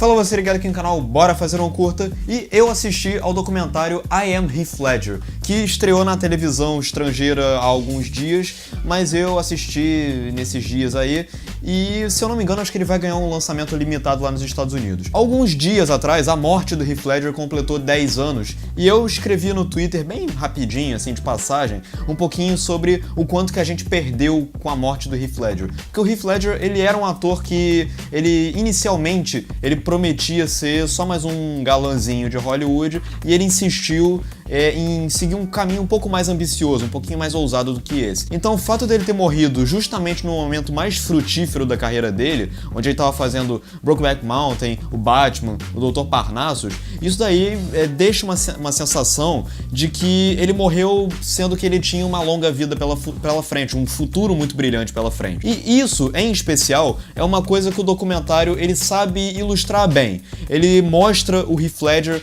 Fala você ligado aqui no canal, bora fazer um curta? E eu assisti ao documentário I Am Heath Ledger, que estreou na televisão estrangeira há alguns dias, mas eu assisti nesses dias aí, e se eu não me engano acho que ele vai ganhar um lançamento limitado lá nos Estados Unidos. Alguns dias atrás, a morte do Heath Ledger completou 10 anos, e eu escrevi no Twitter, bem rapidinho, assim, de passagem, um pouquinho sobre o quanto que a gente perdeu com a morte do Heath Ledger. Porque o Heath Ledger, ele era um ator que, inicialmente, ele prometia ser só mais um galãzinho de Hollywood e ele insistiu em seguir um caminho um pouco mais ambicioso, um pouquinho mais ousado do que esse. Então o fato dele ter morrido justamente no momento mais frutífero da carreira dele, onde ele estava fazendo Brokeback Mountain, o Batman, o Dr. Parnassus, isso daí deixa uma sensação de que ele morreu sendo que ele tinha uma longa vida pela frente, um futuro muito brilhante pela frente. E isso, em especial, é uma coisa que o documentário ele sabe ilustrar bem. Ele mostra o Heath Ledger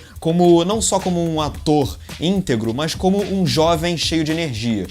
não só como um ator íntegro, mas como um jovem cheio de energia.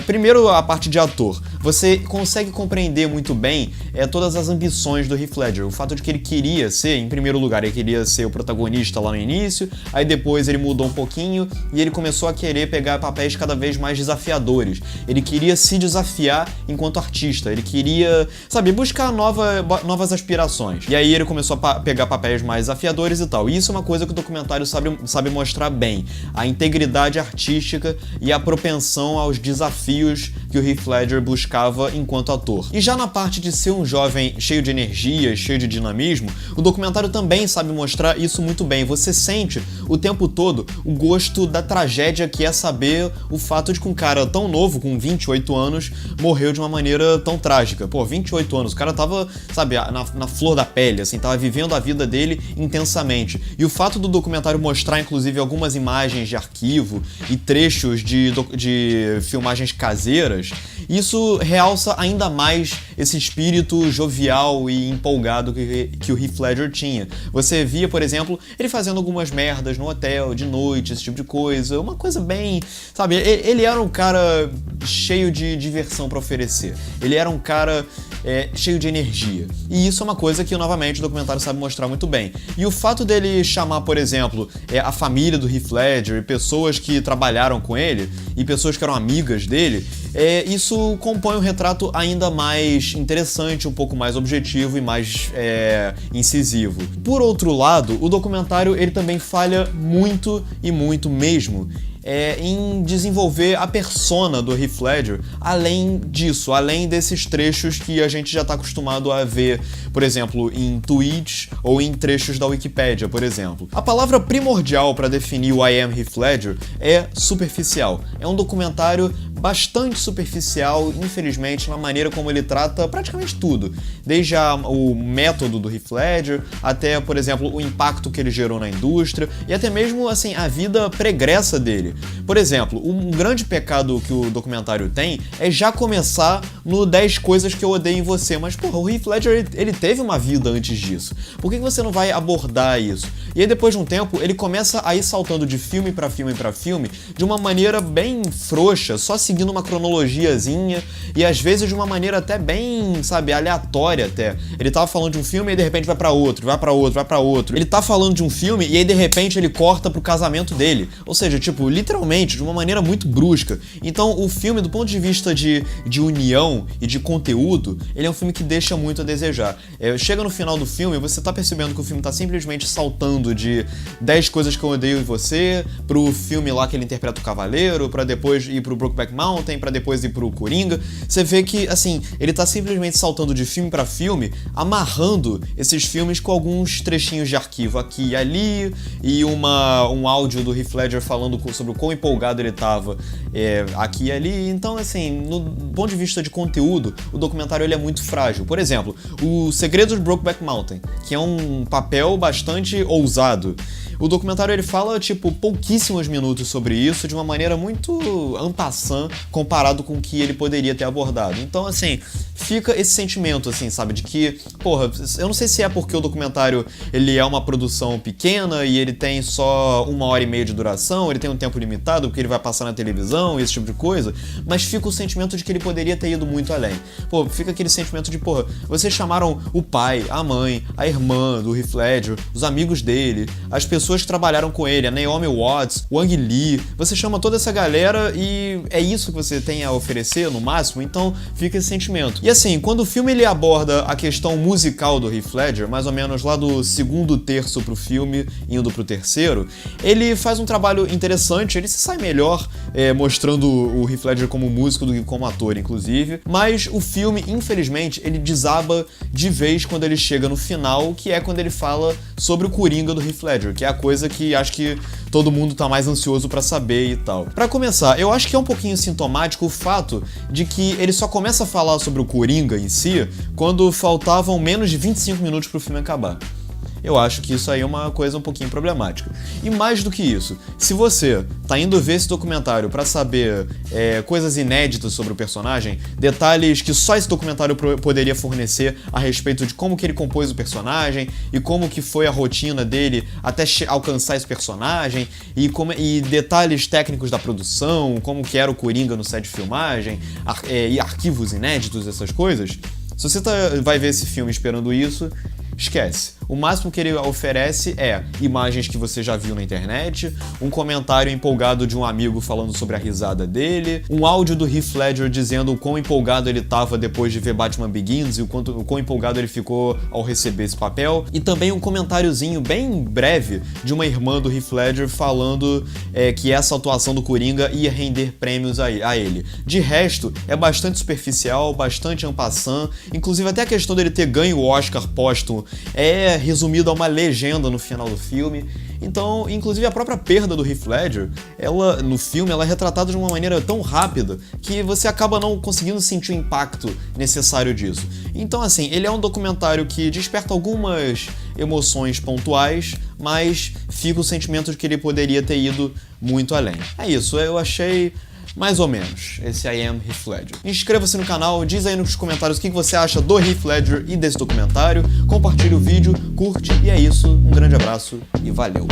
Primeiro, a parte de ator. Você consegue compreender muito bem todas as ambições do Heath Ledger. O fato de que ele queria ser, em primeiro lugar, ele queria ser o protagonista lá no início, aí depois ele mudou um pouquinho e ele começou a querer pegar papéis cada vez mais desafiadores. Ele queria se desafiar enquanto artista, ele queria, buscar novas aspirações. E aí ele começou a pegar papéis mais desafiadores e tal. E isso é uma coisa que o documentário sabe mostrar bem. A integridade artística e a propensão aos desafios que o Heath Ledger buscava enquanto ator. E já na parte de ser um jovem cheio de energia, cheio de dinamismo, o documentário também sabe mostrar isso muito bem. Você sente o tempo todo o gosto da tragédia que é saber o fato de que um cara tão novo, com 28 anos, morreu de uma maneira tão trágica. 28 anos, o cara tava, na flor da pele, assim, tava vivendo a vida dele intensamente. E o fato do documentário mostrar, inclusive, algumas imagens de arquivo e trechos de filmagens caseiras, isso realça ainda mais esse espírito jovial e empolgado que o Heath Ledger tinha. Você via, por exemplo, ele fazendo algumas merdas no hotel, de noite, esse tipo de coisa, uma coisa bem, ele era um cara cheio de diversão pra oferecer. Ele era um cara cheio de energia. E isso é uma coisa que, novamente, o documentário sabe mostrar muito bem. E o fato dele chamar, por exemplo, a família do Heath Ledger e pessoas que trabalharam com ele e pessoas que eram amigas dele, isso compõe um retrato ainda mais interessante, um pouco mais objetivo e mais incisivo. Por outro lado, o documentário ele também falha muito e muito mesmo em desenvolver a persona do Heath Ledger, além desses trechos que a gente já está acostumado a ver, por exemplo, em tweets ou em trechos da Wikipédia, por exemplo. A palavra primordial para definir o I Am Heath Ledger é superficial. É um documentário bastante superficial, infelizmente, na maneira como ele trata praticamente tudo. Desde o método do Heath Ledger, até, por exemplo, o impacto que ele gerou na indústria, e até mesmo, a vida pregressa dele. Por exemplo, um grande pecado que o documentário tem é já começar no 10 coisas que eu odeio em você. Mas, o Heath Ledger, ele teve uma vida antes disso. Por que você não vai abordar isso? E aí, depois de um tempo, ele começa a ir saltando de filme pra filme pra filme de uma maneira bem frouxa, só seguindo uma cronologiazinha e às vezes de uma maneira até bem, aleatória até. Ele tava falando de um filme e de repente vai pra outro, vai pra outro, vai pra outro. Ele tá falando de um filme e aí de repente ele corta pro casamento dele. Ou seja, literalmente, de uma maneira muito brusca. Então o filme, do ponto de vista de união e de conteúdo, ele é um filme que deixa muito a desejar. Chega no final do filme, você tá percebendo que o filme tá simplesmente saltando de 10 coisas que eu odeio em você, pro filme lá que ele interpreta o Cavaleiro, pra depois ir pro Brokeback Mountain, pra depois ir pro Coringa. Você vê que, ele tá simplesmente saltando de filme pra filme, amarrando esses filmes com alguns trechinhos de arquivo aqui e ali, e um áudio do Heath Ledger falando sobre o quão empolgado ele tava aqui e ali. Então, no ponto de vista de conteúdo, o documentário ele é muito frágil. Por exemplo, O Segredo de Brokeback Mountain, que é um papel bastante ousado. O documentário ele fala, tipo, pouquíssimos minutos sobre isso, de uma maneira muito en passant comparado com o que ele poderia ter abordado. Então, assim, fica esse sentimento, assim, sabe, de que, porra, eu não sei se é porque o documentário ele é uma produção pequena e ele tem só 1h30 de duração, ele tem um tempo limitado porque ele vai passar na televisão e esse tipo de coisa, mas fica o sentimento de que ele poderia ter ido muito além. Pô, fica aquele sentimento de, porra, vocês chamaram o pai, a mãe, a irmã do Heath Ledger, os amigos dele, as pessoas que trabalharam com ele, a Naomi Watts, o Ang Lee, você chama toda essa galera e é isso que você tem a oferecer no máximo, então fica esse sentimento. E assim, quando o filme ele aborda a questão musical do Heath Ledger, mais ou menos lá do segundo terço pro filme, indo pro terceiro, ele faz um trabalho interessante, ele se sai melhor mostrando o Heath Ledger como músico do que como ator, inclusive, mas o filme, infelizmente, ele desaba de vez quando ele chega no final, que é quando ele fala sobre o Coringa do Heath Ledger, que é a coisa que acho que todo mundo tá mais ansioso pra saber e tal. Pra começar, eu acho que é um pouquinho sintomático o fato de que ele só começa a falar sobre o Coringa em si quando faltavam menos de 25 minutos pro filme acabar. Eu acho que isso aí é uma coisa um pouquinho problemática. E mais do que isso, se você tá indo ver esse documentário pra saber coisas inéditas sobre o personagem, detalhes que só esse documentário poderia fornecer a respeito de como que ele compôs o personagem e como que foi a rotina dele até alcançar esse personagem e detalhes técnicos da produção, como que era o Coringa no set de filmagem, e arquivos inéditos, essas coisas, se você vai ver esse filme esperando isso, esquece. O máximo que ele oferece é imagens que você já viu na internet, um comentário empolgado de um amigo falando sobre a risada dele, um áudio do Heath Ledger dizendo o quão empolgado ele estava depois de ver Batman Begins e o quão empolgado ele ficou ao receber esse papel, e também um comentáriozinho bem breve de uma irmã do Heath Ledger falando que essa atuação do Coringa ia render prêmios a ele. De resto, é bastante superficial, bastante en passant, inclusive até a questão dele ter ganho o Oscar póstumo é resumido a uma legenda no final do filme. Então, inclusive a própria perda do Heath Ledger, no filme, ela é retratada de uma maneira tão rápida que você acaba não conseguindo sentir o impacto necessário disso. Então, assim, ele é um documentário que desperta algumas emoções pontuais, mas fica o sentimento de que ele poderia ter ido muito além. É isso, eu achei mais ou menos esse I Am Heath Ledger. Inscreva-se no canal, diz aí nos comentários o que você acha do Heath Ledger e desse documentário, compartilhe o vídeo, curte e é isso, um grande abraço e valeu!